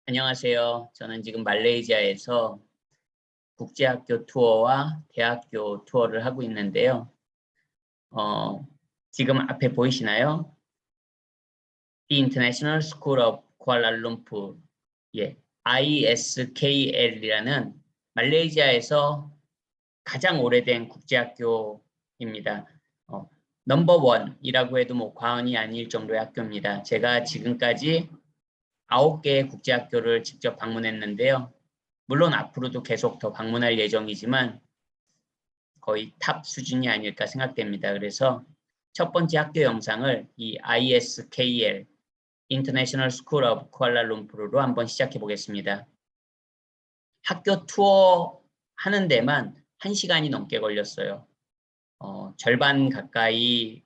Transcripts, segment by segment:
안녕하세요. 저는 지금 말레이시아에서 국제학교 투어와 대학교 투어를 하고 있는데요. 지금 앞에 보이시나요? The International School of Kuala Lumpur, ISKL이라는 말레이시아에서 가장 오래된 국제학교입니다. 넘버 원이라고 해도 뭐 과언이 아닐 정도의 학교입니다. 제가 지금까지 9개의 국제학교를 직접 방문했는데요. 물론 앞으로도 계속 더 방문할 예정이지만 거의 탑 수준이 아닐까 생각됩니다. 그래서 첫 번째 학교 영상을 이 ISKL, International School of Kuala Lumpur로 한번 시작해 보겠습니다. 학교 투어 하는 데만 1시간이 넘게 걸렸어요. 절반 가까이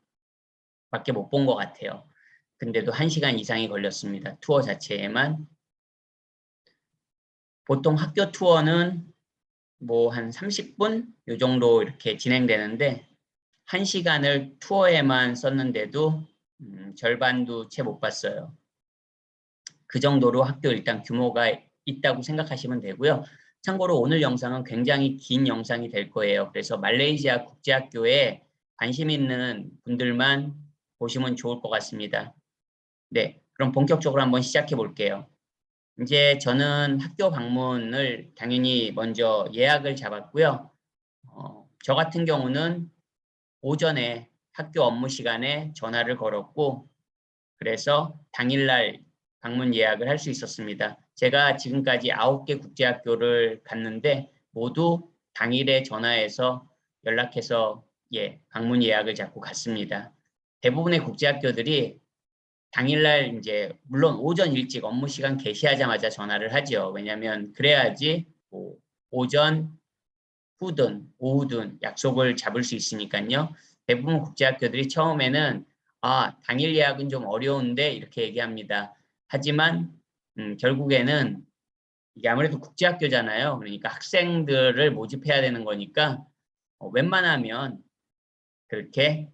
밖에 못 본 것 같아요. 근데도 1시간 이상이 걸렸습니다. 투어 자체에만. 보통 학교 투어는 뭐 한 30분 요 정도 이렇게 진행되는데 1시간을 투어에만 썼는데도 절반도 채 못 봤어요. 그 정도로 학교 일단 규모가 있다고 생각하시면 되고요. 참고로 오늘 영상은 굉장히 긴 영상이 될 거예요. 그래서 말레이시아 국제학교에 관심 있는 분들만 보시면 좋을 것 같습니다. 네, 그럼 본격적으로 한번 시작해 볼게요. 이제 저는 학교 방문을 당연히 먼저 예약을 잡았고요. 저 같은 경우는 오전에 학교 업무 시간에 전화를 걸었고 그래서 당일날 방문 예약을 할 수 있었습니다. 제가 지금까지 9개 국제학교를 갔는데 모두 당일에 전화해서 연락해서 방문 예약을 잡고 갔습니다. 대부분의 국제학교들이 당일날 이제 물론 오전 일찍 업무 시간 개시하자마자 전화를 하죠. 왜냐하면 그래야지 뭐 오전 후든 오후든 약속을 잡을 수 있으니까요. 대부분 국제학교들이 처음에는 당일 예약은 좀 어려운데 이렇게 얘기합니다. 하지만 결국에는 이게 아무래도 국제학교잖아요. 그러니까 학생들을 모집해야 되는 거니까 웬만하면 그렇게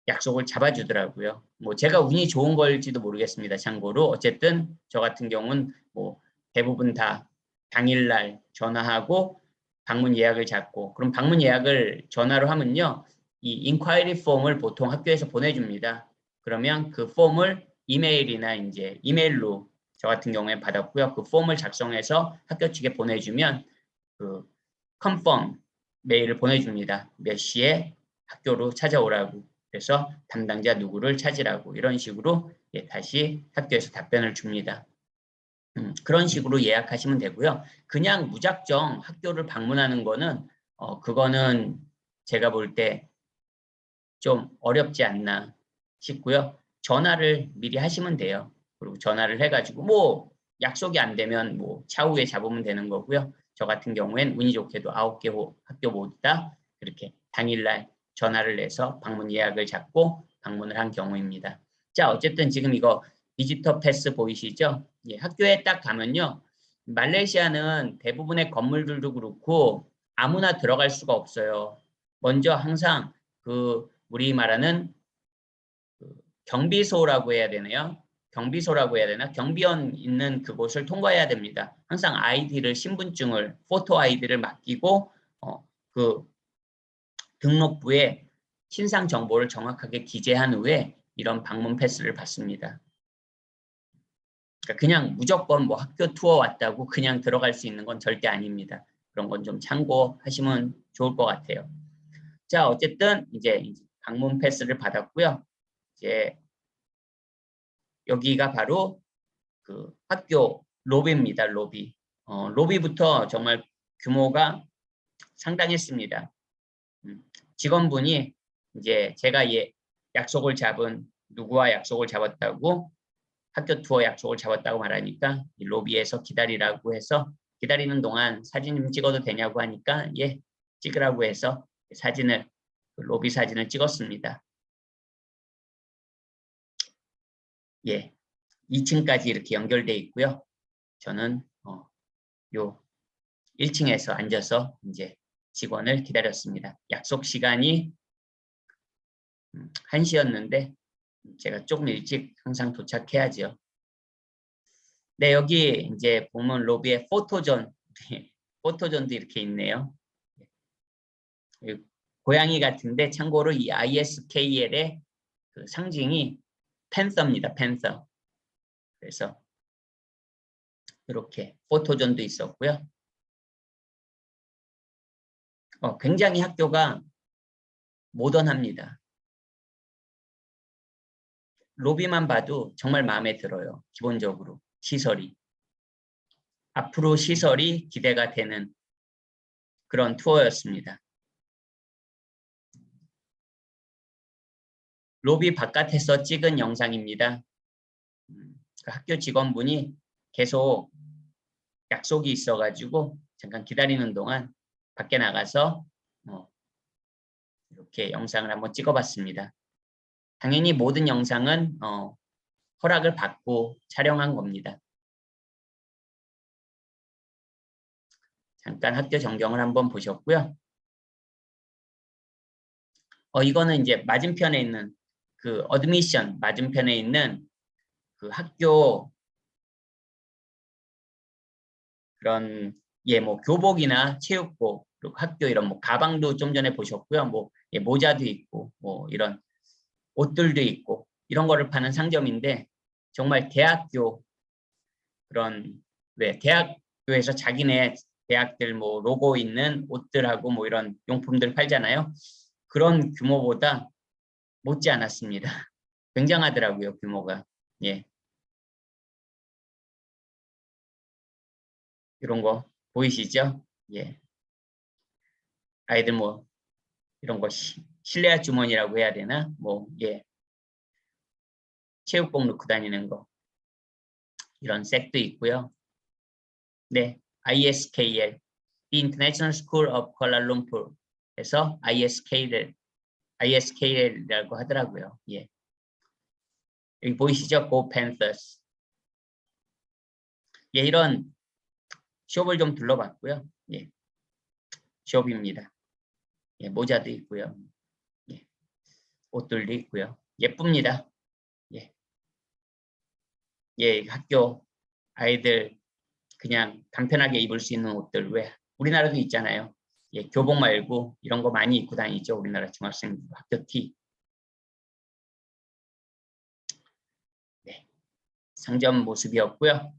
약속을 잡아주더라고요. 뭐 제가 운이 좋은 걸지도 모르겠습니다. 참고로 어쨌든 저 같은 경우는 뭐 대부분 다 당일날 전화하고 방문 예약을 잡고 그럼 방문 예약을 전화로 하면요. 이 인콰이리 폼을 보통 학교에서 보내줍니다. 그러면 그 폼을 이메일이나 이제 이메일로 저 같은 경우에 받았고요. 그 폼을 작성해서 학교 측에 보내주면 그 컨펌 메일을 보내줍니다. 몇 시에 학교로 찾아오라고. 그래서 담당자 누구를 찾으라고 이런 식으로 다시 학교에서 답변을 줍니다. 그런 식으로 예약하시면 되고요. 그냥 무작정 학교를 방문하는 거는 그거는 제가 볼 때 좀 어렵지 않나 싶고요. 전화를 미리 하시면 돼요. 그리고 전화를 해가지고 뭐 약속이 안 되면 뭐 차후에 잡으면 되는 거고요. 저 같은 경우엔 운이 좋게도 9개 학교 모두 다 그렇게 당일날 전화를 내서 방문 예약을 잡고 방문을 한 경우입니다. 자, 어쨌든 지금 이거 비지터 패스 보이시죠? 학교에 딱 가면요. 말레이시아는 대부분의 건물들도 그렇고 아무나 들어갈 수가 없어요. 먼저 항상 우리 말하는 경비소라고 해야 되나요? 경비소라고 해야 되나? 경비원 있는 그곳을 통과해야 됩니다. 항상 아이디를 신분증을 포토 아이디를 맡기고 그 등록부에 신상 정보를 정확하게 기재한 후에 이런 방문 패스를 받습니다. 그러니까 그냥 무조건 뭐 학교 투어 왔다고 그냥 들어갈 수 있는 건 절대 아닙니다. 그런 건 좀 참고하시면 좋을 것 같아요. 자, 어쨌든 이제 방문 패스를 받았고요. 이제 여기가 바로 그 학교 로비입니다. 로비. 로비부터 정말 규모가 상당했습니다. 직원분이 이제 제가 약속을 잡은 누구와 약속을 잡았다고 학교 투어 약속을 잡았다고 말하니까 이 로비에서 기다리라고 해서 기다리는 동안 사진 좀 찍어도 되냐고 하니까 찍으라고 해서 사진을 로비 사진을 찍었습니다. 2층까지 이렇게 연결돼 있고요. 저는 요 1층에서 앉아서 이제 직원을 기다렸습니다. 약속 시간이 1시였는데 제가 조금 일찍 항상 도착해야죠. 네, 여기 이제 보면 로비에 포토존, 포토존도 이렇게 있네요. 고양이 같은데 참고로 이 ISKL의 그 상징이 팬서입니다. 팬서. 그래서 이렇게 포토존도 있었고요. 굉장히 학교가 모던합니다. 로비만 봐도 정말 마음에 들어요. 기본적으로 시설이. 앞으로 시설이 기대가 되는 그런 투어였습니다. 로비 바깥에서 찍은 영상입니다. 그 학교 직원분이 계속 약속이 있어가지고 잠깐 기다리는 동안 밖에 나가서 이렇게 영상을 한번 찍어봤습니다. 당연히 모든 영상은 허락을 받고 촬영한 겁니다. 잠깐 학교 전경을 한번 보셨고요. 이거는 이제 맞은편에 있는 그 어드미션 맞은편에 있는 그 학교 그런 뭐 교복이나 체육복 그리고 학교 이런 뭐 가방도 좀 전에 보셨고요. 뭐 모자도 있고 뭐 이런 옷들도 있고 이런 거를 파는 상점인데 정말 대학교 그런 대학교에서 자기네 대학들 뭐 로고 있는 옷들하고 뭐 이런 용품들 팔잖아요. 그런 규모보다 못지 않았습니다. 굉장하더라고요, 규모가. 예. 이런 거 보이시죠? 예. 아이들 뭐 이런 거 실내화 주머니라고 해야 되나? 뭐 예. 체육복 넣고 다니는 거. 이런 색도 있고요. 네. ISKL, The International School of Kuala Lumpur에서 ISKL이라고 하더라고요. 예. 여기 보이시죠? Go Panthers. 예, 이런 숍을 좀 둘러봤고요. 예. 숍입니다. 예, 모자도 있고요. 예. 옷들도 있고요. 예쁩니다. 예. 예, 학교 아이들 그냥 간편하게 입을 수 있는 옷들 왜 우리나라도 있잖아요. 예, 교복 말고 이런 거 많이 입고 다니죠. 우리나라 중학생 학교 티. 네, 상점 모습이었고요.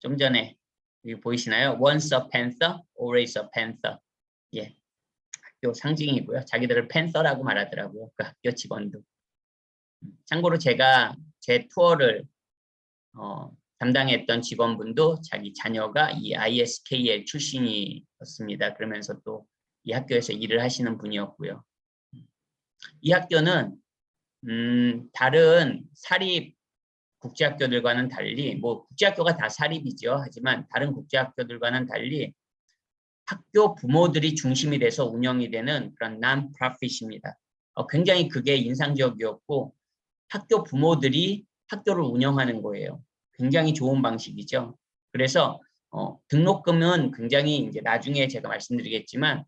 좀 전에 여기 보이시나요? Once a panther, always a panther. 예, 학교 상징이고요. 자기들을 팬서라고 말하더라고요. 그 학교 직원도. 참고로 제가 제 투어를 담당했던 직원분도 자기 자녀가 이 ISKL 출신이었습니다. 그러면서 또 이 학교에서 일을 하시는 분이었고요. 이 학교는 다른 사립 국제학교들과는 달리 뭐 국제학교가 다 사립이죠. 하지만 다른 국제학교들과는 달리 학교 부모들이 중심이 돼서 운영이 되는 그런 non-profit입니다. 굉장히 그게 인상적이었고 학교 부모들이 학교를 운영하는 거예요. 굉장히 좋은 방식이죠. 그래서 등록금은 굉장히 이제 나중에 제가 말씀드리겠지만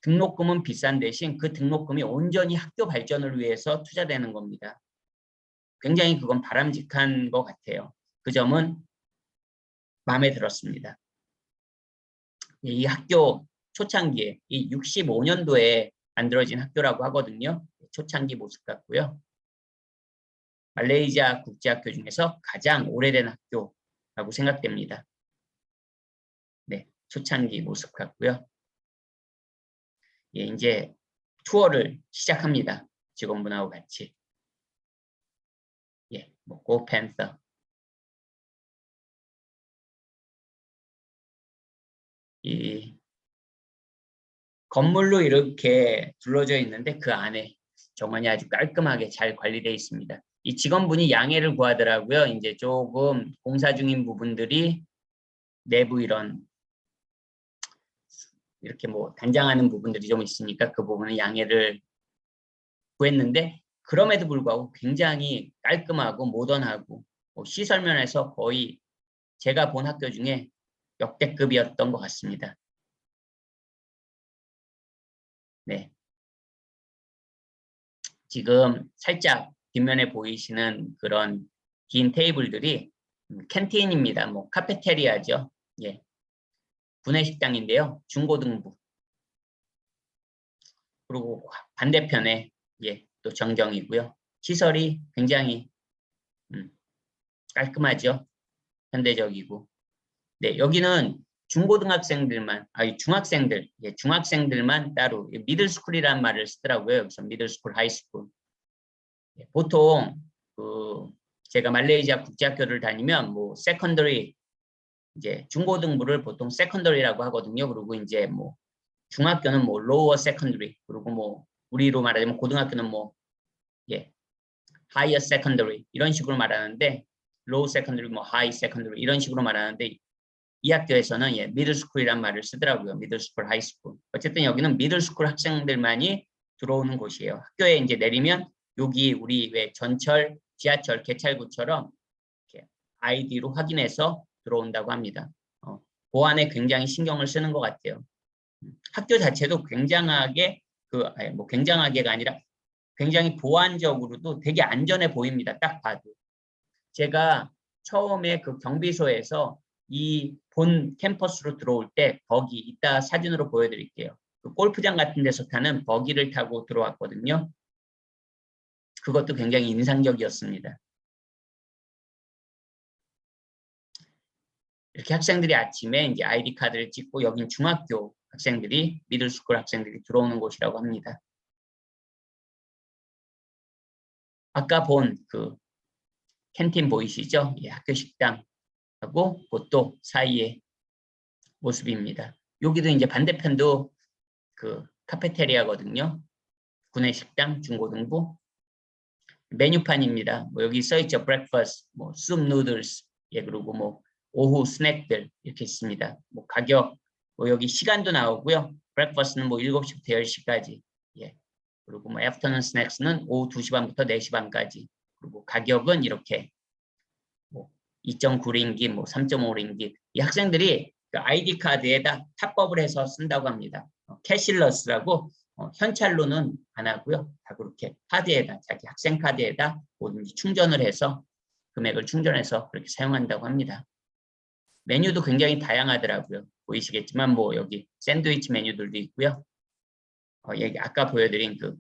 등록금은 비싼 대신 그 등록금이 온전히 학교 발전을 위해서 투자되는 겁니다. 굉장히 그건 바람직한 것 같아요. 그 점은 마음에 들었습니다. 이 학교 초창기에 이 65년도에 만들어진 학교라고 하거든요. 초창기 모습 같고요. 말레이시아 국제학교 중에서 가장 오래된 학교라고 생각됩니다. 네, 초창기 모습 같고요. 예, 이제 투어를 시작합니다. 직원분하고 같이. 예, 뭐 고 팬서. 이 건물로 이렇게 둘러져 있는데 그 안에 정원이 아주 깔끔하게 잘 관리되어 있습니다. 이 직원분이 양해를 구하더라고요. 이제 조금 공사 중인 부분들이 내부 이렇게 뭐 단장하는 부분들이 좀 있으니까 그 부분은 양해를 구했는데 그럼에도 불구하고 굉장히 깔끔하고 모던하고 시설 면에서 거의 제가 본 학교 중에 역대급이었던 것 같습니다. 네. 지금 살짝 뒷면에 보이시는 그런 긴 테이블들이 캔틴입니다. 뭐 카페테리아죠. 예. 구내식당인데요. 중고등부. 그리고 반대편에 예, 또 정경이고요. 시설이 굉장히 깔끔하죠. 현대적이고. 네, 여기는 중고등학생들만, 중학생들, 예, 중학생들만 따로 미들스쿨이라는 말을 쓰더라고요. 여기서 미들스쿨, 하이스쿨. 예, 보통 그 제가 말레이시아 국제학교를 다니면 뭐 세컨더리 이제 중고등부를 보통 세컨더리라고 하거든요. 그리고 이제 뭐 중학교는 뭐 로어 세컨더리 그리고 뭐 우리로 말하자면 고등학교는 뭐 예, 하이어 세컨더리 이런 식으로 말하는데 로우 세컨더리 뭐 하이 세컨더리 이런 식으로 말하는데 이 학교에서는 예, 미들스쿨이란 말을 쓰더라고요. 미들스쿨, 하이스쿨. 어쨌든 여기는 미들스쿨 학생들만이 들어오는 곳이에요. 학교에 이제 내리면 여기 우리 왜 전철, 지하철, 개찰구처럼 이렇게 아이디로 확인해서 들어온다고 합니다. 보안에 굉장히 신경을 쓰는 것 같아요. 학교 자체도 굉장하게 뭐 굉장하게가 아니라 굉장히 보안적으로도 되게 안전해 보입니다. 딱 봐도. 제가 처음에 그 경비소에서 이 본 캠퍼스로 들어올 때 버기 이따 사진으로 보여드릴게요. 그 골프장 같은 데서 타는 버기를 타고 들어왔거든요. 그것도 굉장히 인상적이었습니다. 이렇게 학생들이 아침에 이제 아이디 카드를 찍고 여긴 중학교 학생들이 미들스쿨 학생들이 들어오는 곳이라고 합니다. 아까 본 그 캔틴 보이시죠? 예, 학교 식당하고 그것도 사이의 모습입니다. 여기도 이제 반대편도 그 카페테리아거든요. 구내식당, 중고등부. 메뉴판입니다. 뭐 여기 써있죠. breakfast, 뭐 soup noodles, 예, 그리고 뭐 오후 스낵들 이렇게 있습니다. 뭐 가격, 뭐 여기 시간도 나오고요. breakfast는 뭐 7시부터 10시까지, 예. 그리고 뭐 afternoon snacks는 오후 2시 반부터 4시 반까지. 그리고 가격은 이렇게 뭐 2.9링깃, 뭐 3.5링깃. 이 학생들이 그 아이디 카드에다 탑법을 해서 쓴다고 합니다. 캐실러스라고 현찰로는 안 하고요. 다 그렇게 카드에다 자기 학생 카드에다 뭐든지 충전을 해서 금액을 충전해서 그렇게 사용한다고 합니다. 메뉴도 굉장히 다양하더라고요. 보이시겠지만 뭐 여기 샌드위치 메뉴들도 있고요. 여기 아까 보여드린 그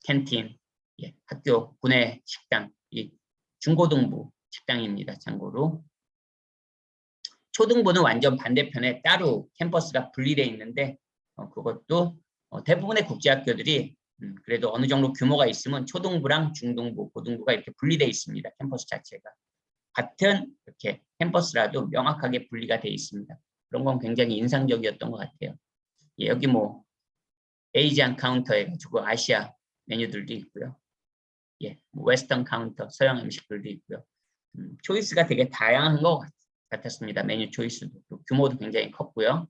캔틴, 예, 학교 구내 식당, 이 중고등부 식당입니다. 참고로. 초등부는 완전 반대편에 따로 캠퍼스가 분리되어 있는데 그것도 대부분의 국제학교들이 그래도 어느 정도 규모가 있으면 초등부랑 중등부, 고등부가 이렇게 분리되어 있습니다. 캠퍼스 자체가. 같은 이렇게 캠퍼스라도 명확하게 분리가 되어 있습니다. 그런 건 굉장히 인상적이었던 것 같아요. 예, 여기 뭐 에이지안 카운터 해가지고 아시아 메뉴들도 있고요. 예, 뭐 웨스턴 카운터, 서양 음식들도 있고요. 초이스가 되게 다양한 것 같았습니다. 메뉴 초이스도. 규모도 굉장히 컸고요.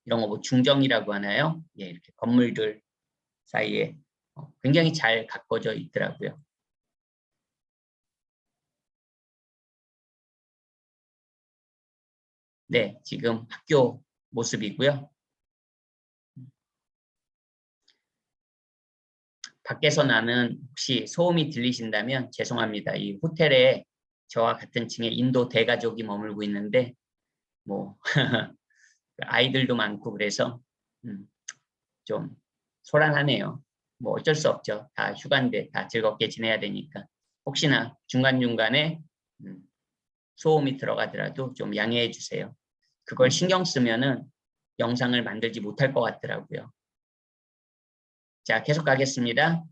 이런 거 뭐 중정이라고 하나요? 예, 이렇게 건물들 사이에 굉장히 잘 가꿔져 있더라고요. 네, 지금 학교 모습이고요. 밖에서 나는 혹시 소음이 들리신다면 죄송합니다. 이 호텔에 저와 같은 층에 인도 대가족이 머물고 있는데 뭐 아이들도 많고 그래서 좀 소란하네요. 뭐 어쩔 수 없죠. 다 휴가인데 다 즐겁게 지내야 되니까. 혹시나 중간중간에 소음이 들어가더라도 좀 양해해 주세요. 그걸 신경 쓰면은 영상을 만들지 못할 것 같더라고요. 자, 계속 가겠습니다.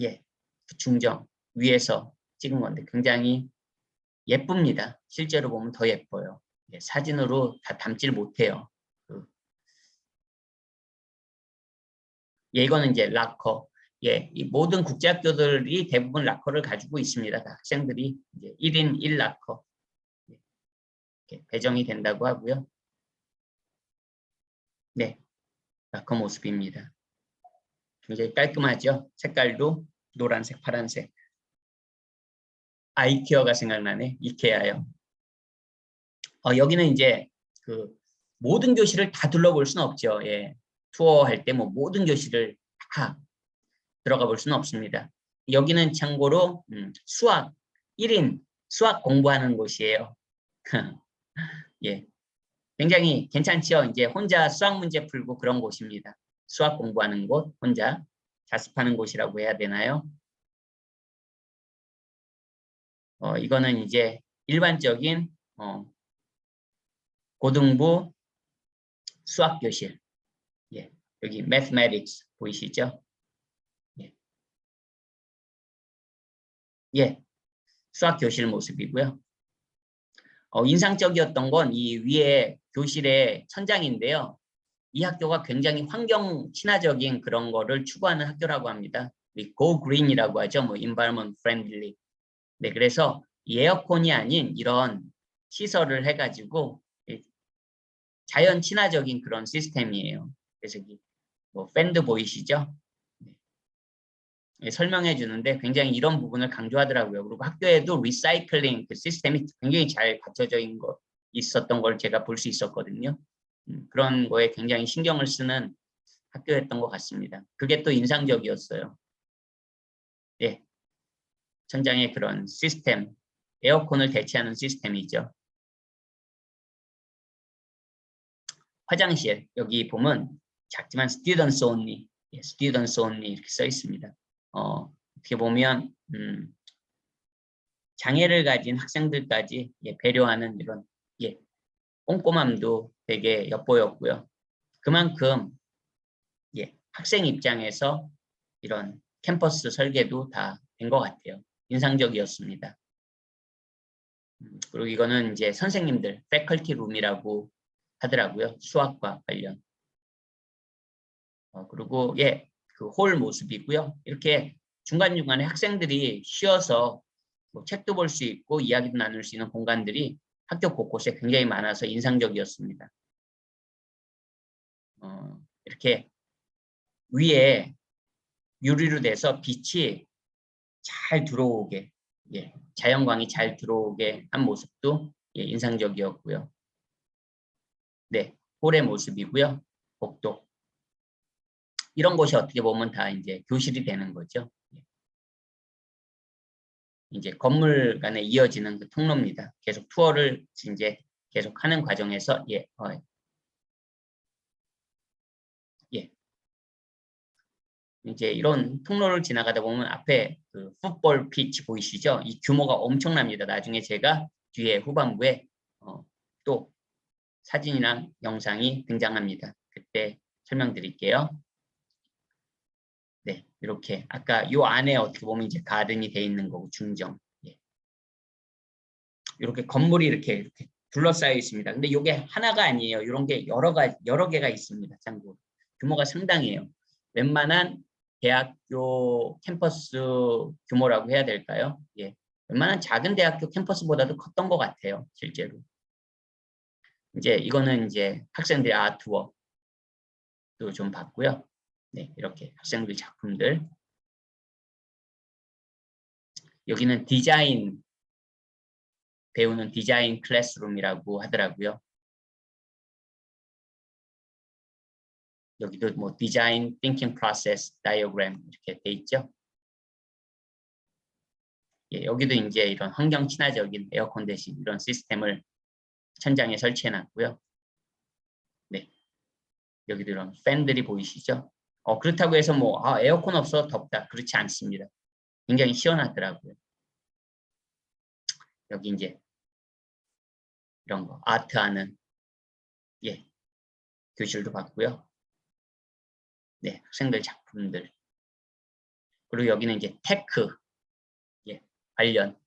예. 중정 위에서 찍은 건데 굉장히 예쁩니다. 실제로 보면 더 예뻐요. 예, 사진으로 다 담질 못해요. 예, 이거는 이제 락커. 예, 이 모든 국제학교들이 대부분 락커를 가지고 있습니다. 학생들이 이제 1인 1락커 이렇게 배정이 된다고 하고요. 네, 락커 모습입니다. 굉장히 깔끔하죠. 색깔도 노란색, 파란색. 아이케어가 생각나네. 이케아요. 여기는 이제 그 모든 교실을 다 둘러볼 수는 없죠. 예, 투어할 때 뭐 모든 교실을 다 들어가 볼 수는 없습니다. 여기는 참고로 수학 1인 수학 공부하는 곳이에요. 예, 굉장히 괜찮죠? 이제 혼자 수학 문제 풀고 그런 곳입니다. 수학 공부하는 곳, 혼자 자습하는 곳이라고 해야 되나요? 이거는 이제 일반적인 고등부 수학 교실. 예, 여기 mathematics 보이시죠? 예, 예, 수학 교실 모습이고요. 인상적이었던 건 이 위에 교실의 천장인데요. 이 학교가 굉장히 환경 친화적인 그런 거를 추구하는 학교라고 합니다. Go Green이라고 하죠. 뭐 Environment Friendly. 네, 그래서 이 에어컨이 아닌 이런 시설을 해가지고 자연 친화적인 그런 시스템이에요. 그래서 뭐 팬도 보이시죠? 네, 설명해 주는데 굉장히 이런 부분을 강조하더라고요. 그리고 학교에도 리사이클링 그 시스템이 굉장히 잘 갖춰져 있었던 걸 제가 볼 수 있었거든요. 그런 거에 굉장히 신경을 쓰는 학교였던 것 같습니다. 그게 또 인상적이었어요. 예, 천장의 그런 시스템, 에어컨을 대체하는 시스템이죠. 화장실 여기 보면 작지만 students only, students only 이렇게 써 있습니다. 어떻게 보면 장애를 가진 학생들까지 배려하는 이런 꼼꼼함도 되게 엿보였고요. 그만큼 학생 입장에서 이런 캠퍼스 설계도 다 된 것 같아요. 인상적이었습니다. 그리고 이거는 이제 선생님들 패컬티 룸이라고 하더라고요. 수학과 관련. 그리고 그 홀 모습이고요. 이렇게 중간중간에 학생들이 쉬어서 뭐 책도 볼 수 있고 이야기도 나눌 수 있는 공간들이 학교 곳곳에 굉장히 많아서 인상적이었습니다. 이렇게 위에 유리로 돼서 빛이 잘 들어오게, 자연광이 잘 들어오게 한 모습도 인상적이었고요. 네, 홀의 모습이고요. 복도. 이런 곳이 어떻게 보면 다 이제 교실이 되는 거죠. 이제 건물 간에 이어지는 그 통로입니다. 계속 투어를 이제 계속 하는 과정에서 이제 이런 통로를 지나가다 보면 앞에 그 풋볼 피치 보이시죠? 이 규모가 엄청납니다. 나중에 제가 뒤에 후반부에 또 사진이랑 영상이 등장합니다. 그때 설명드릴게요. 네, 이렇게 아까 요 안에 어떻게 보면 이제 가든이 돼 있는 거고 중정. 이렇게 건물이 이렇게 둘러싸여 있습니다. 근데 이게 하나가 아니에요. 이런 게 여러 개가 있습니다. 참고로 규모가 상당해요. 웬만한 대학교 캠퍼스 규모라고 해야 될까요? 웬만한 작은 대학교 캠퍼스보다도 컸던 것 같아요. 실제로. 이제 이거는 이제 학생들의 아트워크도 좀 봤고요. 네, 이렇게 학생들 작품들. 여기는 디자인 배우는 디자인 클래스룸이라고 하더라고요. 여기도 뭐 디자인 띵킹 프로세스 다이어그램 이렇게 돼 있죠. 여기도 이제 이런 환경 친화적인 에어컨 대신 이런 시스템을 천장에 설치해 놨고요. 네, 여기도 이런 팬들이 보이시죠? 그렇다고 해서 뭐 에어컨 없어 덥다 그렇지 않습니다. 굉장히 시원하더라고요. 여기 이제 이런 거 아트하는 교실도 봤고요. 네, 학생들 작품들. 그리고 여기는 이제 테크 관련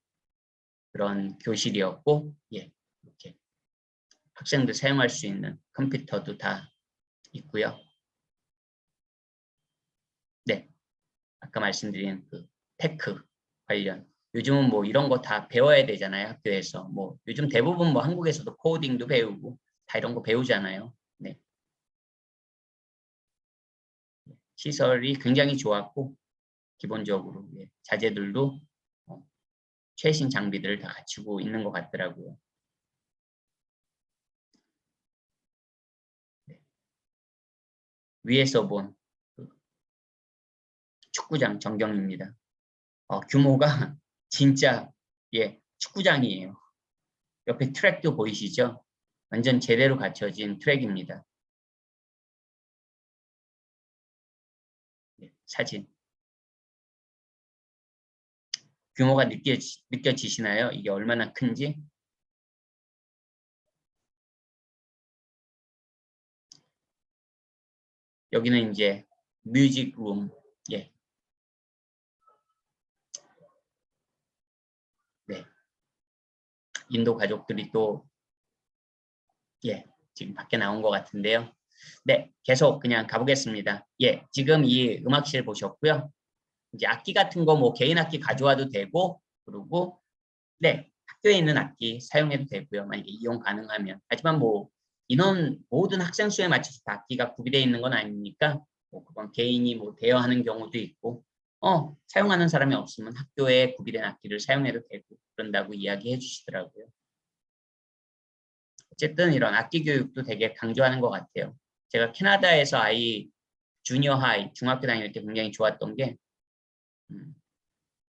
그런 교실이었고 이렇게 학생들 사용할 수 있는 컴퓨터도 다 있고요. 네, 아까 말씀드린 그 테크 관련 요즘은 뭐 이런 거 다 배워야 되잖아요. 학교에서 뭐 요즘 대부분 뭐 한국에서도 코딩도 배우고 다 이런 거 배우잖아요. 네. 시설이 굉장히 좋았고 기본적으로 자재들도 최신 장비들을 다 갖추고 있는 것 같더라고요. 네. 위에서 본 그 축구장 전경입니다. 규모가 진짜 축구장이에요. 옆에 트랙도 보이시죠? 완전 제대로 갖춰진 트랙입니다. 사진. 규모가 느껴지시나요? 이게 얼마나 큰지? 여기는 이제 뮤직 룸. 네. 인도 가족들이 또 지금 밖에 나온 것 같은데요. 네, 계속 그냥 가보겠습니다. 지금 이 음악실 보셨고요. 이제 악기 같은 거 뭐 개인 악기 가져와도 되고, 그리고 학교에 있는 악기 사용해도 되고요. 만약에 이용 가능하면. 하지만 뭐 인원 모든 학생 수에 맞춰서 다 악기가 구비되어 있는 건 아니니까 뭐 그건 개인이 뭐 대여하는 경우도 있고, 사용하는 사람이 없으면 학교에 구비된 악기를 사용해도 되고 그런다고 이야기해 주시더라고요. 어쨌든 이런 악기 교육도 되게 강조하는 것 같아요. 제가 캐나다에서 아이 주니어 하이, 중학교 다닐 때 굉장히 좋았던 게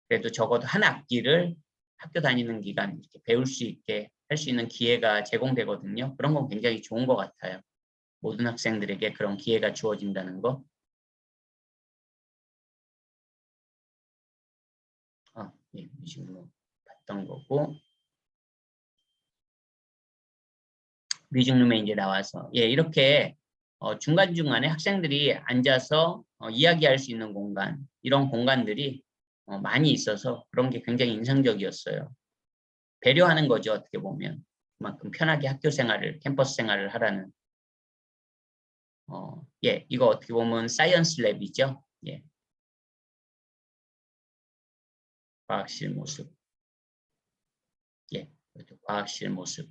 그래도 적어도 한 악기를 학교 다니는 기간 이렇게 배울 수 있게 할 수 있는 기회가 제공되거든요. 그런 건 굉장히 좋은 것 같아요. 모든 학생들에게 그런 기회가 주어진다는 거. 뮤직룸 봤던 거고. 뮤직룸에 이제 나와서 이렇게 중간중간에 학생들이 앉아서 이야기할 수 있는 공간, 이런 공간들이 많이 있어서 그런 게 굉장히 인상적이었어요. 배려하는 거죠, 어떻게 보면. 그만큼 편하게 학교 생활을, 캠퍼스 생활을 하라는. 이거 어떻게 보면 사이언스 랩이죠. 과학실 모습. 과학실 모습.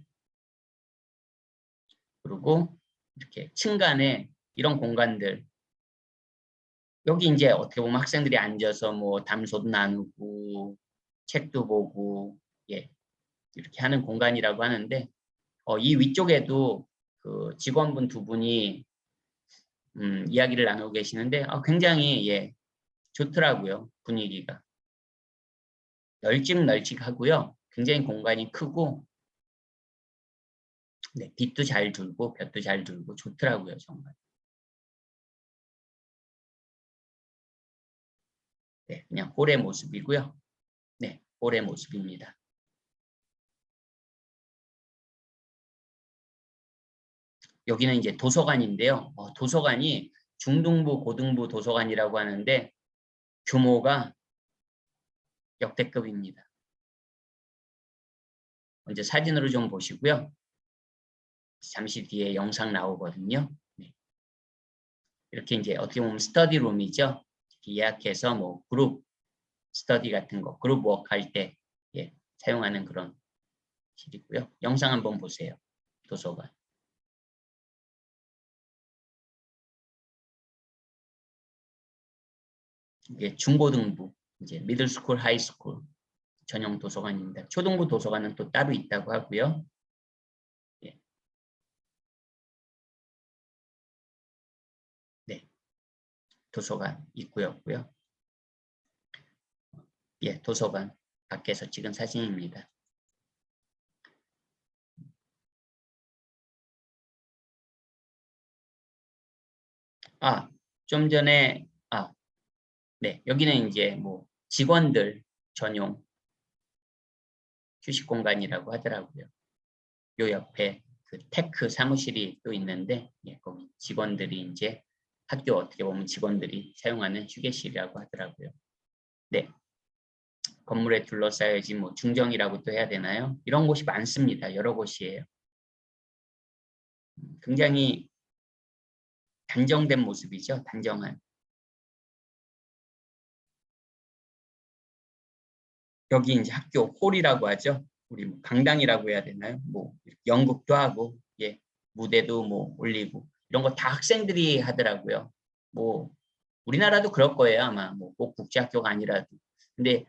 그리고 이렇게 층간에 이런 공간들. 여기 이제 어떻게 보면 학생들이 앉아서 뭐 담소도 나누고 책도 보고 이렇게 하는 공간이라고 하는데 이 위쪽에도 그 직원분 두 분이 이야기를 나누고 계시는데 굉장히 좋더라고요. 분위기가. 널찍널찍하고요. 굉장히 공간이 크고 빛도 잘 들고 볕도 잘 들고 좋더라고요. 정말. 그냥 홀의 모습이고요. 홀의 모습입니다. 여기는 이제 도서관인데요. 도서관이 중등부, 고등부 도서관이라고 하는데 규모가 역대급입니다. 먼저 사진으로 좀 보시고요. 잠시 뒤에 영상 나오거든요. 이렇게 이제 어떻게 보면 스터디룸이죠. 예약해서 뭐 그룹 스터디 같은 거, 그룹 워크 할 때 사용하는 그런 실이고요. 영상 한번 보세요. 도서관. 이게 중고등부, 이제 미들스쿨, 하이스쿨 전용 도서관입니다. 초등부 도서관은 또 따로 있다고 하고요. 도서관 있고요. 도서관 밖에서 찍은 사진입니다. 좀 전에 여기는 이제 뭐 직원들 전용 휴식 공간이라고 하더라고요. 요 옆에 그 테크 사무실이 또 있는데 거기 직원들이 이제 학교 어떻게 보면 직원들이 사용하는 휴게실이라고 하더라고요. 건물에 둘러싸여지 뭐 중정이라고 또 해야 되나요? 이런 곳이 많습니다. 여러 곳이에요. 굉장히 단정된 모습이죠. 단정한. 여기 이제 학교 홀이라고 하죠. 우리 뭐 강당이라고 해야 되나요? 뭐 연극도 하고 무대도 뭐 올리고 이런 거 다 학생들이 하더라고요. 뭐 우리나라도 그럴 거예요. 아마 뭐 꼭 국제학교가 아니라도. 근데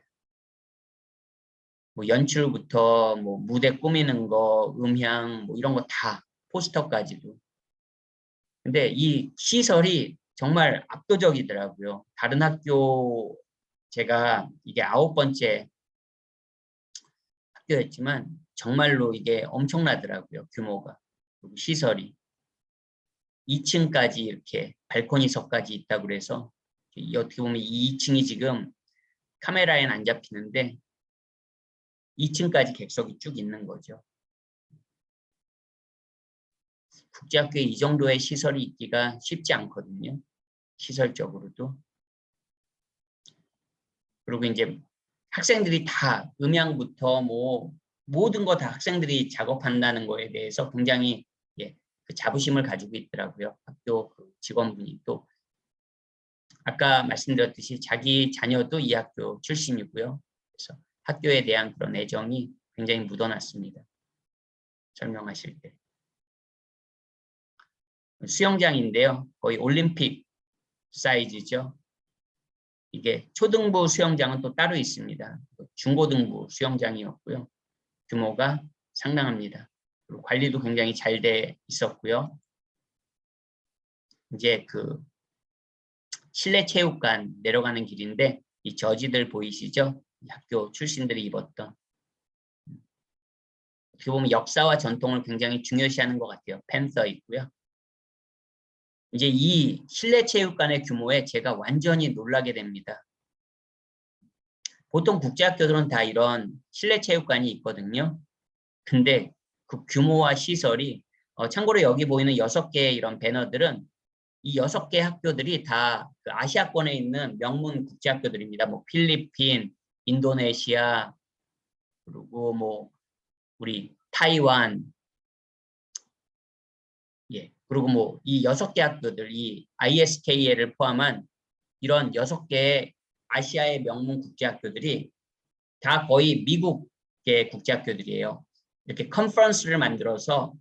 뭐 연출부터 뭐 무대 꾸미는 거, 음향 뭐 이런 거 다 포스터까지도. 근데 이 시설이 정말 압도적이더라고요. 다른 학교 제가 이게 9번째 학교였지만 정말로 이게 엄청나더라고요. 규모가. 그리고 시설이. 2층까지 이렇게 발코니석까지 있다고 그래서 어떻게 보면 이 2층이 지금 카메라에는 안 잡히는데 2층까지 객석이 쭉 있는 거죠. 국제학교에 이 정도의 시설이 있기가 쉽지 않거든요. 시설적으로도. 그리고 이제 학생들이 다 음향부터 뭐 모든 거 다 학생들이 작업한다는 거에 대해서 굉장히 그 자부심을 가지고 있더라고요. 학교 그 직원분이 또 아까 말씀드렸듯이 자기 자녀도 이 학교 출신이고요. 그래서 학교에 대한 그런 애정이 굉장히 묻어났습니다. 설명하실 때. 수영장인데요. 거의 올림픽 사이즈죠. 이게 초등부 수영장은 또 따로 있습니다. 중고등부 수영장이었고요. 규모가 상당합니다. 그리고 관리도 굉장히 잘 돼 있었고요. 이제 그 실내 체육관 내려가는 길인데 이 저지들 보이시죠? 학교 출신들이 입었던. 어떻게 보면 역사와 전통을 굉장히 중요시하는 것 같아요. 펜서 있고요. 이제 이 실내 체육관의 규모에 제가 완전히 놀라게 됩니다. 보통 국제학교들은 다 이런 실내 체육관이 있거든요. 근데 그 규모와 시설이 참고로 여기 보이는 6개의 이런 배너들은 이 6개 학교들이 다 그 아시아권에 있는 명문 국제학교들입니다. 뭐 필리핀, 인도네시아, 그리고 뭐 우리 타이완, 그리고 뭐 이 6개 학교들, 이 ISKL을 포함한 이런 6개의 아시아의 명문 국제학교들이 다 거의 미국의 국제학교들이에요. 이렇게 컨퍼런스를 만들어서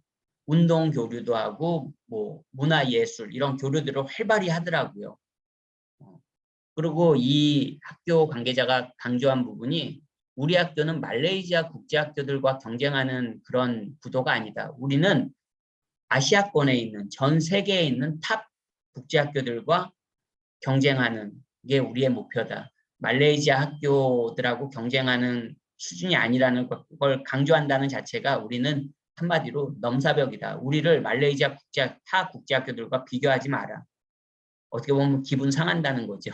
운동 교류도 하고 뭐 문화 예술 이런 교류들을 활발히 하더라고요. 그리고 이 학교 관계자가 강조한 부분이 우리 학교는 말레이시아 국제학교들과 경쟁하는 그런 구도가 아니다. 우리는 아시아권에 있는 전 세계에 있는 탑 국제학교들과 경쟁하는 게 우리의 목표다. 말레이시아 학교들하고 경쟁하는 수준이 아니라는 걸 강조한다는 자체가 우리는 한마디로 넘사벽이다. 우리를 말레이시아 타 국제학교들과 비교하지 마라. 어떻게 보면 기분 상한다는 거죠.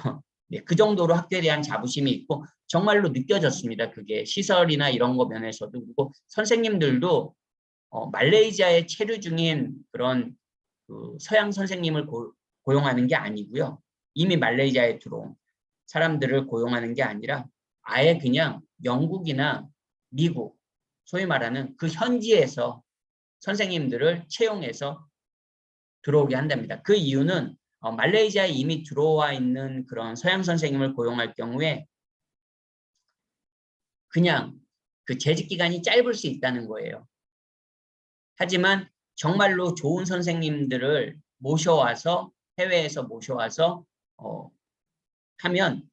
네, 그 정도로 학교에 대한 자부심이 있고 정말로 느껴졌습니다. 그게 시설이나 이런 거 면에서도. 그리고 선생님들도 말레이시아에 체류 중인 그런 그 서양 선생님을 고용하는 게 아니고요. 이미 말레이시아에 들어온 사람들을 고용하는 게 아니라 아예 그냥 영국이나 미국, 소위 말하는 그 현지에서 선생님들을 채용해서 들어오게 한답니다. 그 이유는 말레이시아에 이미 들어와 있는 그런 서양 선생님을 고용할 경우에 그냥 그 재직 기간이 짧을 수 있다는 거예요. 하지만 정말로 좋은 선생님들을 모셔와서 해외에서 모셔와서 하면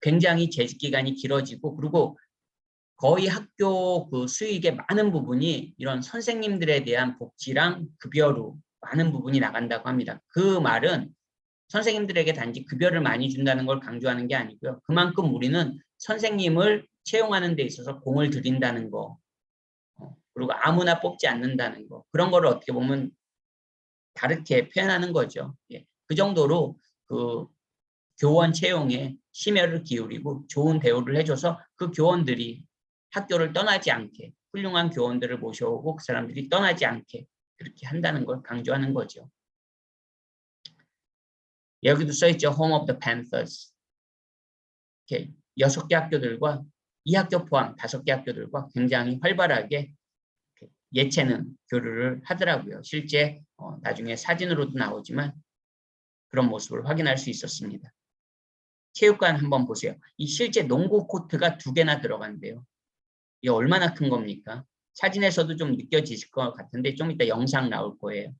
굉장히 재직 기간이 길어지고 그리고 거의 학교 그 수익의 많은 부분이 이런 선생님들에 대한 복지랑 급여로 많은 부분이 나간다고 합니다. 그 말은 선생님들에게 단지 급여를 많이 준다는 걸 강조하는 게 아니고요. 그만큼 우리는 선생님을 채용하는 데 있어서 공을 들인다는 거, 그리고 아무나 뽑지 않는다는 거, 그런 거를 어떻게 보면 다르게 표현하는 거죠. 그 정도로 그 교원 채용에 심혈을 기울이고 좋은 대우를 해줘서 그 교원들이 학교를 떠나지 않게 훌륭한 교원들을 모셔오고 그 사람들이 떠나지 않게 그렇게 한다는 걸 강조하는 거죠. 여기도 써있죠. Home of the Panthers. 이렇게 6개 학교들과 이 학교 포함 5개 학교들과 굉장히 활발하게 예체능 교류를 하더라고요. 실제 나중에 사진으로도 나오지만 그런 모습을 확인할 수 있었습니다. 체육관 한번 보세요. 이 실제 농구 코트가 2개나 들어간대요. 이게 얼마나 큰 겁니까? 사진에서도 좀 느껴지실 것 같은데 좀 이따 영상 나올 거예요.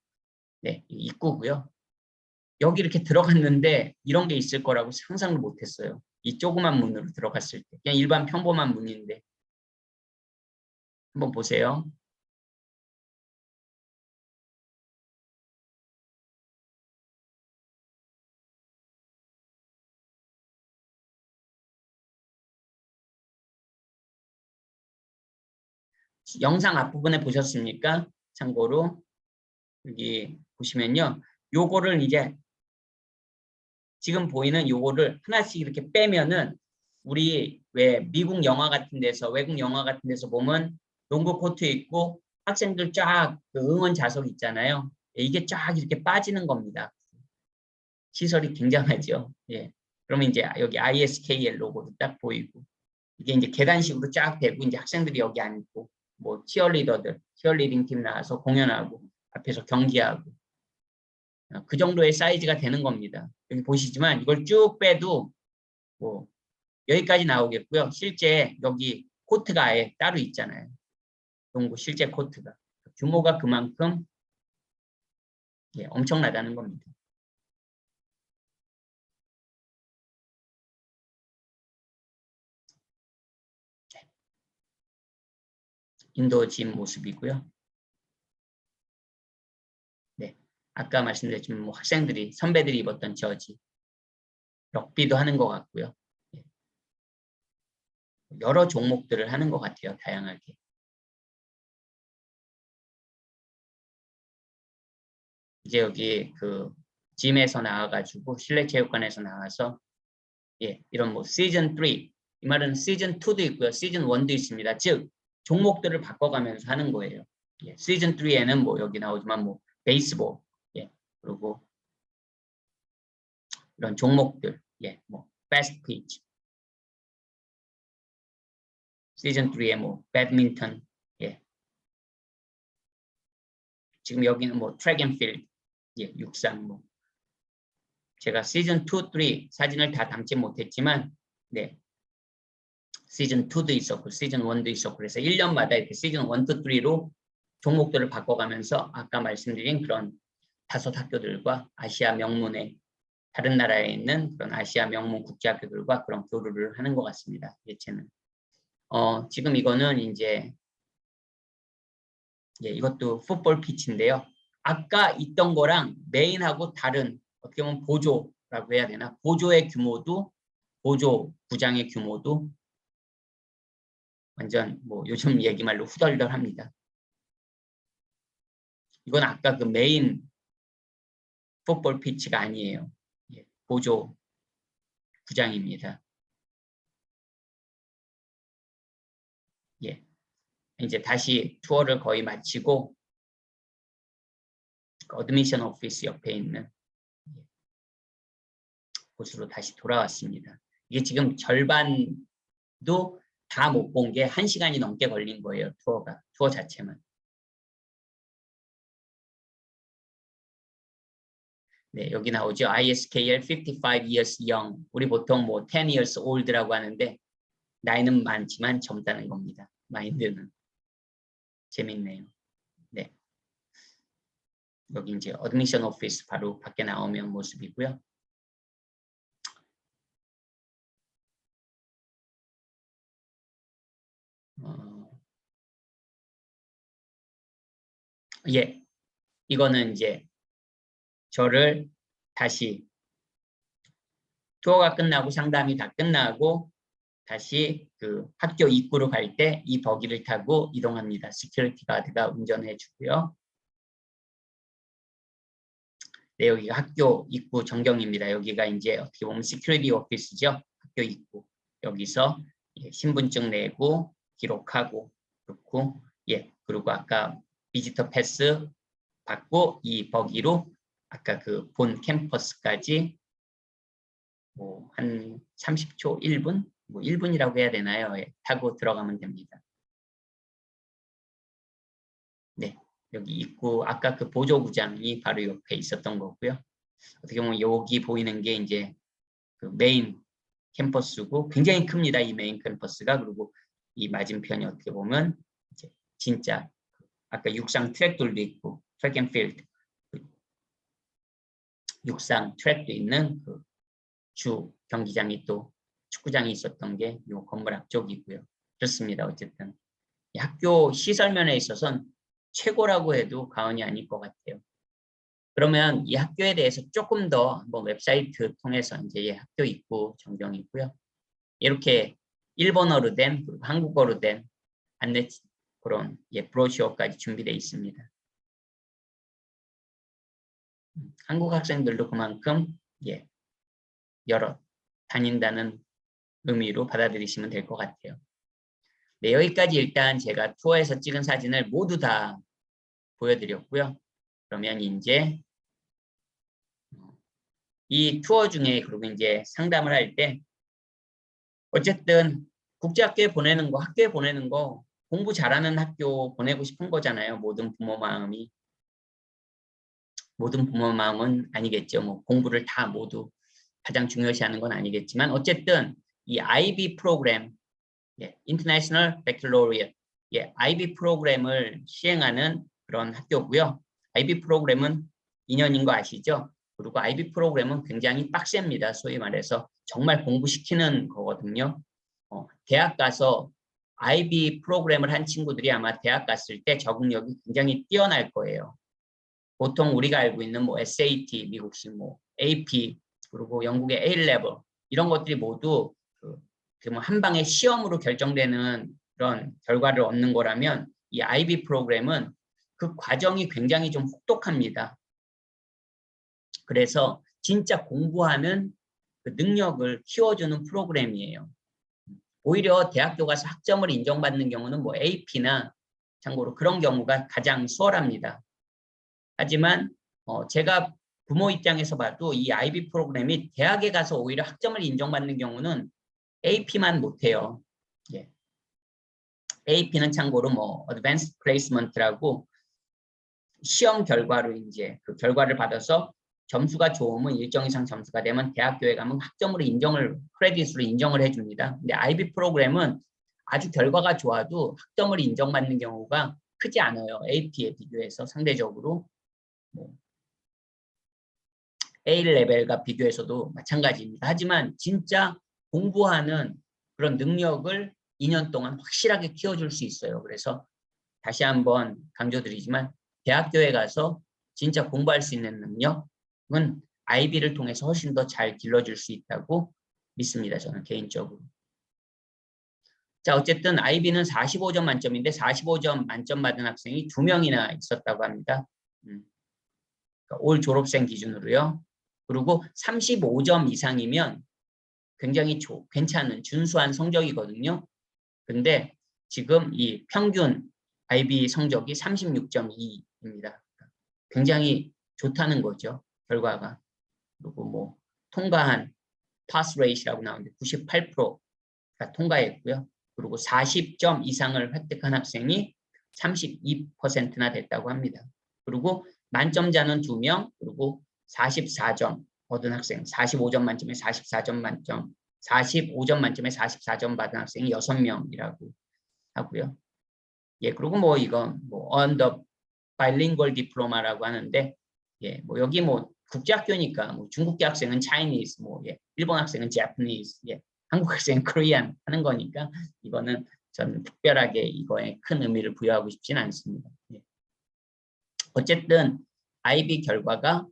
네, 입구고요. 여기 이렇게 들어갔는데 이런 게 있을 거라고 상상을 못했어요. 이 조그만 문으로 들어갔을 때. 그냥 일반 평범한 문인데. 한번 보세요. 영상 앞부분에 보셨습니까? 참고로 여기 보시면요. 요거를 이제 지금 보이는 요거를 하나씩 이렇게 빼면은 우리 왜 미국 영화 같은 데서 외국 영화 같은 데서 보면 농구 코트 있고 학생들 쫙 그 응원 좌석 있잖아요. 이게 쫙 이렇게 빠지는 겁니다. 시설이 굉장하죠. 예. 그러면 이제 여기 ISKL 로고도 딱 보이고 이게 이제 계단식으로 쫙 되고 이제 학생들이 여기 앉고 뭐 치어리더들, 치어리딩 팀 나와서 공연하고 앞에서 경기하고 그 정도의 사이즈가 되는 겁니다. 여기 보시지만 이걸 쭉 빼도 뭐 여기까지 나오겠고요. 실제 여기 코트가 아예 따로 있잖아요. 농구 실제 코트가. 규모가 그만큼 엄청나다는 겁니다. 인도 짐 모습이고요. 네, 아까 말씀드렸지만 뭐 학생들이 선배들이 입었던 저지, 럭비도 하는 것 같고요. 여러 종목들을 하는 것 같아요. 다양하게. 이제 여기 그 짐에서 나와가지고 실내 체육관에서 나와서 이런 뭐 시즌 3, 이 말은 시즌 2도 있고요. 시즌 1도 있습니다. 즉 종목들을 바꿔가면서 하는 거예요. 시즌 3에는 뭐 여기 나오지만 뭐 베이스볼, 그리고 이런 종목들, 뭐 패스트 피치, 시즌 3에 뭐 배드민턴, 지금 여기는 뭐 트랙 앤 필드, 육상 뭐 제가 시즌 2, 3 사진을 다 담지 못했지만 시즌 2도 있었고 시즌 1도 있었고 그래서 1년마다 이렇게 시즌 1, 2, 3로 종목들을 바꿔가면서 아까 말씀드린 그런 5 학교들과 아시아 명문의 다른 나라에 있는 그런 아시아 명문 국제학교들과 그런 교류를 하는 것 같습니다. 예체는. 지금 이거는 이제 이것도 풋볼 피치인데요. 아까 있던 거랑 메인하고 다른 어떻게 보면 보조라고 해야 되나? 보조의 규모도 보조 구장의 규모도 완전 뭐 요즘 얘기 말로 후덜덜합니다. 이건 아까 그 메인 풋볼 피치가 아니에요. 보조 구장입니다. 이제 다시 투어를 거의 마치고 어드미션 오피스 옆에 있는 곳으로 다시 돌아왔습니다. 이게 지금 절반도 다 못 본 게 1시간이 넘게 걸린 거예요. 투어 자체만. 네, 여기 나오죠. ISKL 55 years young. 우리 보통 뭐 10 years old라고 하는데 나이는 많지만 젊다는 겁니다. 마인드는. 재밌네요. 네. 여기 이제 어드미션 오피스 바로 밖에 나오면 모습이고요. 이거는 이제 저를 다시 투어가 끝나고 상담이 다 끝나고 다시 그 학교 입구로 갈 때 이 버기를 타고 이동합니다. 시큐리티 가드가 운전해 주고요. 네, 여기가 학교 입구 전경입니다. 여기가 이제 어떻게 보면 시큐리티 오피스죠. 학교 입구. 여기서 신분증 내고 기록하고 그렇고 그리고 아까 비지터 패스 받고 이 버기로 아까 그 본 캠퍼스까지 뭐 한 30초, 1분? 뭐 1분이라고 해야 되나요? 타고 들어가면 됩니다. 네, 여기 입구 아까 그 보조구장이 바로 옆에 있었던 거고요. 어떻게 보면 여기 보이는 게 이제 그 메인 캠퍼스고 굉장히 큽니다. 이 메인 캠퍼스가. 그리고 이 맞은편이 어떻게 보면 이제 진짜 아까 육상 트랙들도 있고 트랙 앤 필드 육상 트랙도 있는 그 주 경기장이 또 축구장이 있었던 게 이 건물 앞쪽이고요. 그렇습니다. 어쨌든 학교 시설면에 있어서는 최고라고 해도 과언이 아닐 것 같아요. 그러면 이 학교에 대해서 조금 더 뭐 웹사이트 통해서 이제 이 학교 입구 전경이고요. 이렇게 일본어로 된 그리고 한국어로 된 안내 그런 브로셔까지 준비되어 있습니다. 한국 학생들도 그만큼 여러 다닌다는 의미로 받아들이시면 될 것 같아요. 네, 여기까지 일단 제가 투어에서 찍은 사진을 모두 다 보여드렸고요. 그러면 이제 이 투어 중에 그리고 이제 상담을 할 때 어쨌든 국제학교에 보내는 거, 학교에 보내는 거 공부 잘하는 학교 보내고 싶은 거잖아요. 모든 부모 마음이. 모든 부모 마음은 아니겠죠. 뭐 공부를 다 모두 가장 중요시하는 건 아니겠지만 어쨌든 이 IB 프로그램, International Baccalaureate, IB 프로그램을 시행하는 그런 학교고요. IB 프로그램은 2년인 거 아시죠? 그리고 IB 프로그램은 굉장히 빡셉니다. 소위 말해서 정말 공부시키는 거거든요. 대학 가서 IB 프로그램을 한 친구들이 아마 대학 갔을 때 적응력이 굉장히 뛰어날 거예요. 보통 우리가 알고 있는 뭐 SAT, 미국식 뭐 AP, 그리고 영국의 A-level 이런 것들이 모두 한 방에 시험으로 결정되는 그런 결과를 얻는 거라면 이 IB 프로그램은 그 과정이 굉장히 좀 혹독합니다. 그래서 진짜 공부하는 그 능력을 키워주는 프로그램이에요. 오히려 대학교 가서 학점을 인정받는 경우는 뭐 AP나 참고로 그런 경우가 가장 수월합니다. 하지만 제가 부모 입장에서 봐도 이 IB 프로그램이 대학에 가서 오히려 학점을 인정받는 경우는 AP만 못해요. AP는 참고로 뭐 Advanced Placement라고 시험 결과로 이제 그 결과를 받아서 점수가 좋으면 일정 이상 점수가 되면 대학교에 가면 학점으로 크레딧으로 인정을 해줍니다. 근데 IB 프로그램은 아주 결과가 좋아도 학점을 인정받는 경우가 크지 않아요. AP에 비교해서 상대적으로. 뭐 A 레벨과 비교해서도 마찬가지입니다. 하지만 진짜 공부하는 그런 능력을 2년 동안 확실하게 키워줄 수 있어요. 그래서 다시 한번 강조드리지만 대학교에 가서 진짜 공부할 수 있는 능력은 IB를 통해서 훨씬 더 잘 길러줄 수 있다고 믿습니다. 저는 개인적으로. 자, 어쨌든 IB는 45점 만점인데 45점 만점 받은 학생이 2명이나 있었다고 합니다. 그러니까 올 졸업생 기준으로요. 그리고 35점 이상이면 굉장히 괜찮은 준수한 성적이거든요. 근데 지금 이 평균 IB 성적이 36.2입니다. 굉장히 좋다는 거죠. 결과가. 그리고 뭐 통과한 pass rate라고 나오는데 98%가 통과했고요. 그리고 40점 이상을 획득한 학생이 32%나 됐다고 합니다. 그리고 만점자는 2명, 그리고 44점 얻은 학생, 45점 만점에 44점 만점, 45점 만점에 44점 받은 학생이 6명이라고 하고요. 그리고 뭐 이건 뭐 on the bilingual diploma라고 하는데, 뭐 여기 뭐 국제학교니까 뭐 중국계 학생은 Chinese, 뭐 일본 학생은 Japanese, 한국 학생은 Korean 하는 거니까 이거는 저는 특별하게 이거에 큰 의미를 부여하고 싶지는 않습니다. 어쨌든 IB 결과가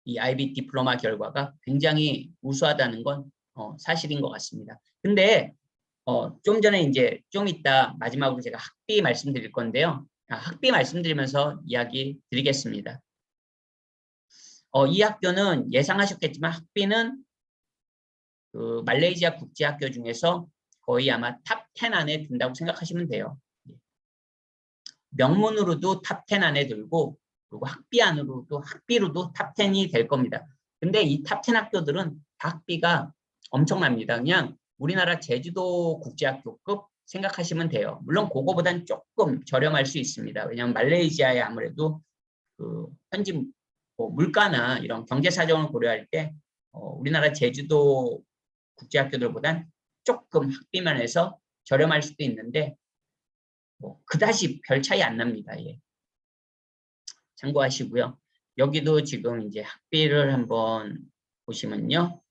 이 IB 디플로마 결과가 굉장히 우수하다는 건 사실인 것 같습니다. 근데 좀 전에 이제 좀 이따 마지막으로 제가 학비 말씀드릴 건데요. 학비 말씀드리면서 이야기 드리겠습니다. 이 학교는 예상하셨겠지만 학비는 그 말레이시아 국제학교 중에서 거의 아마 탑 10 안에 든다고 생각하시면 돼요. 명문으로도 탑 10 안에 들고 그리고 학비로도 탑 10이 될 겁니다. 근데 이 탑 10 학교들은 다 학비가 엄청납니다. 그냥 우리나라 제주도 국제학교급 생각하시면 돼요. 물론 그거보단 조금 저렴할 수 있습니다. 왜냐하면 말레이시아에 아무래도 그 현지 뭐 물가나 이런 경제 사정을 고려할 때 우리나라 제주도 국제학교들보단 조금 학비만 해서 저렴할 수도 있는데 뭐 그다지 별 차이 안 납니다. 참고하시고요. 여기도 지금 이제 학비를 한번 보시면요.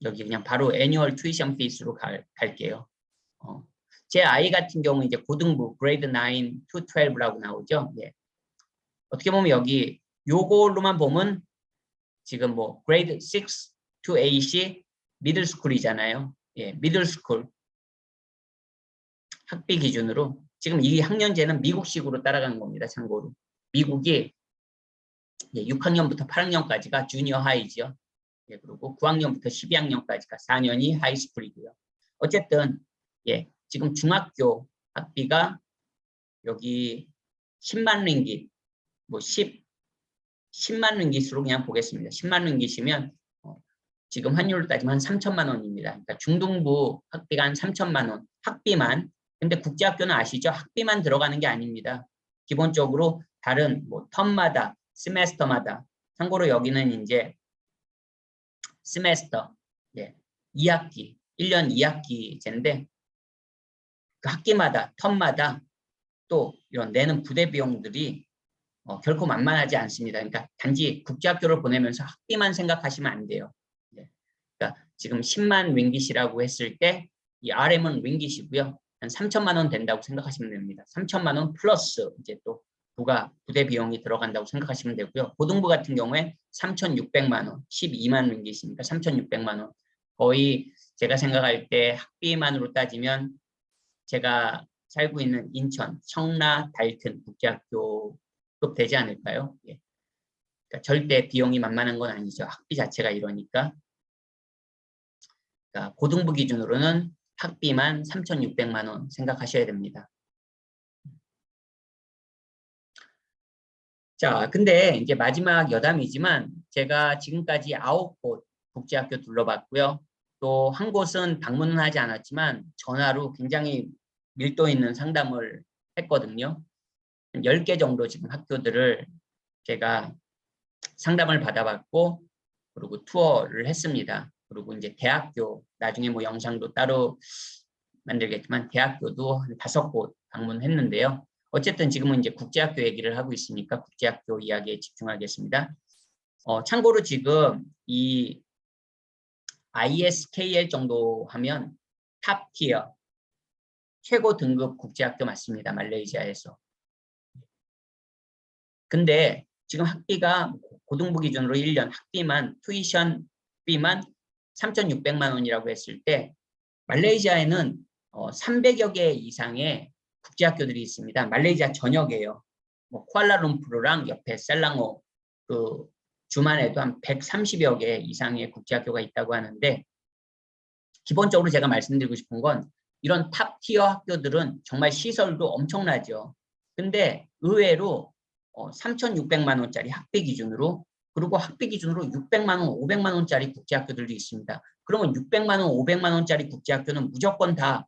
여기 그냥 바로 annual tuition fees로 갈게요. 제 아이 같은 경우 이제 고등부 grade 9 to 12라고 나오죠. 어떻게 보면 여기 요걸로만 보면 지금 뭐 grade 6 to 8이 middle school이잖아요. middle school 학비 기준으로 지금 이 학년제는 미국식으로 따라가는 겁니다. 참고로. 미국이 6학년부터 8학년까지가 주니어 하이지요. 예, 그리고 9학년부터 12학년까지가 4년이 하이스쿨이고요. 어쨌든 지금 중학교 학비가 여기 10만 링깃, 뭐 10만 링깃으로 그냥 보겠습니다. 10만 링깃이면 지금 환율로 따지면 한 3천만 원입니다. 그러니까 중등부 학비가 한 3천만 원, 학비만. 근데 국제학교는 아시죠? 학비만 들어가는 게 아닙니다. 기본적으로 다른 뭐 텀마다, 세메스터마다. 참고로 여기는 이제 세메스터, 2학기, 1년 2학기제인데 그 학기마다, 텀마다 또 이런 내는 부대 비용들이 결코 만만하지 않습니다. 그러니까 단지 국제학교를 보내면서 학비만 생각하시면 안 돼요. 그러니까 지금 10만 윙깃이라고 했을 때 이 RM은 윙깃이고요. 한 3천만 원 된다고 생각하시면 됩니다. 3천만 원 플러스 이제 또 부대 비용이 들어간다고 생각하시면 되고요. 고등부 같은 경우에 3,600만 원, 12만 윙깃이니까 3,600만 원. 거의 제가 생각할 때 학비만으로 따지면 제가 살고 있는 인천, 청라, 달튼 국제학교급 되지 않을까요? 그러니까 절대 비용이 만만한 건 아니죠. 학비 자체가 이러니까. 그러니까 고등부 기준으로는 학비만 3,600만 원 생각하셔야 됩니다. 자, 근데 이제 마지막 여담이지만 제가 지금까지 9곳 국제학교 둘러봤고요. 또 한 곳은 방문은 하지 않았지만 전화로 굉장히 밀도 있는 상담을 했거든요. 10개 정도 지금 학교들을 제가 상담을 받아봤고 그리고 투어를 했습니다. 그리고 이제 대학교 나중에 뭐 영상도 따로 만들겠지만 대학교도 한 5곳 방문했는데요. 어쨌든 지금은 이제 국제학교 얘기를 하고 있으니까 국제학교 이야기에 집중하겠습니다. 참고로 지금 이 ISKL 정도 하면 탑티어 최고 등급 국제학교 맞습니다. 말레이시아에서. 근데 지금 학비가 고등부 기준으로 1년 학비만 투이션비만 3,600만 원이라고 했을 때 말레이시아에는 300여 개 이상의 국제학교들이 있습니다. 말레이시아 전역이에요. 뭐 쿠알라룸푸르랑 옆에 셀랑호 그 주만 해도 한 130여 개 이상의 국제학교가 있다고 하는데 기본적으로 제가 말씀드리고 싶은 건 이런 탑티어 학교들은 정말 시설도 엄청나죠. 근데 의외로 3,600만 원짜리 학비 기준으로 그리고 학비 기준으로 600만 원, 500만 원짜리 국제학교들도 있습니다. 그러면 600만 원, 500만 원짜리 국제학교는 무조건 다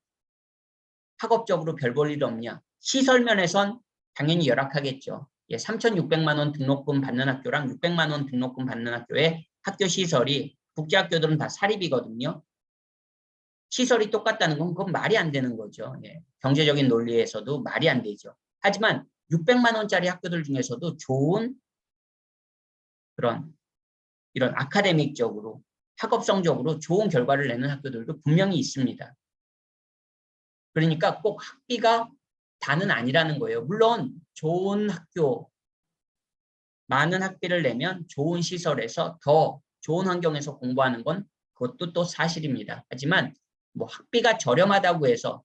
학업적으로 별 볼 일 없냐? 시설 면에선 당연히 열악하겠죠. 3,600만 원 등록금 받는 학교랑 600만 원 등록금 받는 학교의 학교 시설이 국제학교들은 다 사립이거든요. 시설이 똑같다는 건 그건 말이 안 되는 거죠. 경제적인 논리에서도 말이 안 되죠. 하지만 600만 원짜리 학교들 중에서도 좋은 이런 아카데믹적으로 학업성적으로 좋은 결과를 내는 학교들도 분명히 있습니다. 그러니까 꼭 학비가 다는 아니라는 거예요. 물론 좋은 학교, 많은 학비를 내면 좋은 시설에서 더 좋은 환경에서 공부하는 건 그것도 또 사실입니다. 하지만 뭐 학비가 저렴하다고 해서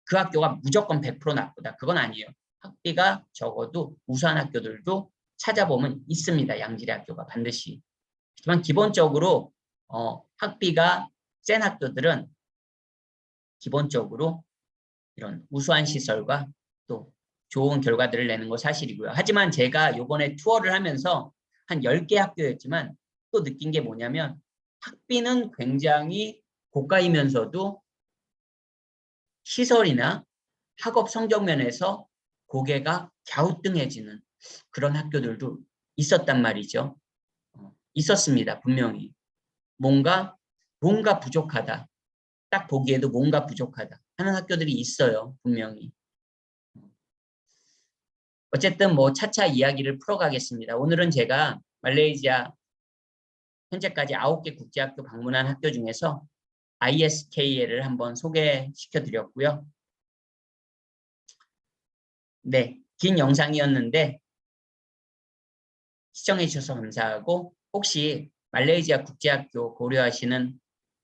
그 학교가 무조건 100% 나쁘다. 그건 아니에요. 학비가 적어도 우수한 학교들도 찾아보면 있습니다. 양질의 학교가 반드시. 하지만 기본적으로 학비가 센 학교들은 기본적으로 이런 우수한 시설과 또 좋은 결과들을 내는 거 사실이고요. 하지만 제가 이번에 투어를 하면서 한 10개 학교였지만 또 느낀 게 뭐냐면 학비는 굉장히 고가이면서도 시설이나 학업 성적 면에서 고개가 갸우뚱해지는 그런 학교들도 있었단 말이죠. 있었습니다. 분명히. 뭔가 부족하다. 딱 보기에도 뭔가 부족하다 하는 학교들이 있어요. 분명히. 어쨌든 뭐 차차 이야기를 풀어가겠습니다. 오늘은 제가 말레이시아 현재까지 9개 국제학교 방문한 학교 중에서 ISKL을 한번 소개시켜 드렸고요. 네, 긴 영상이었는데 시청해 주셔서 감사하고 혹시 말레이시아 국제학교 고려하시는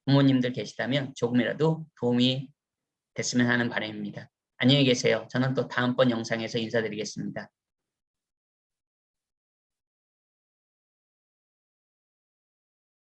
부모님들 계시다면 조금이라도 도움이 됐으면 하는 바람입니다. 안녕히 계세요. 저는 또 다음번 영상에서 인사드리겠습니다.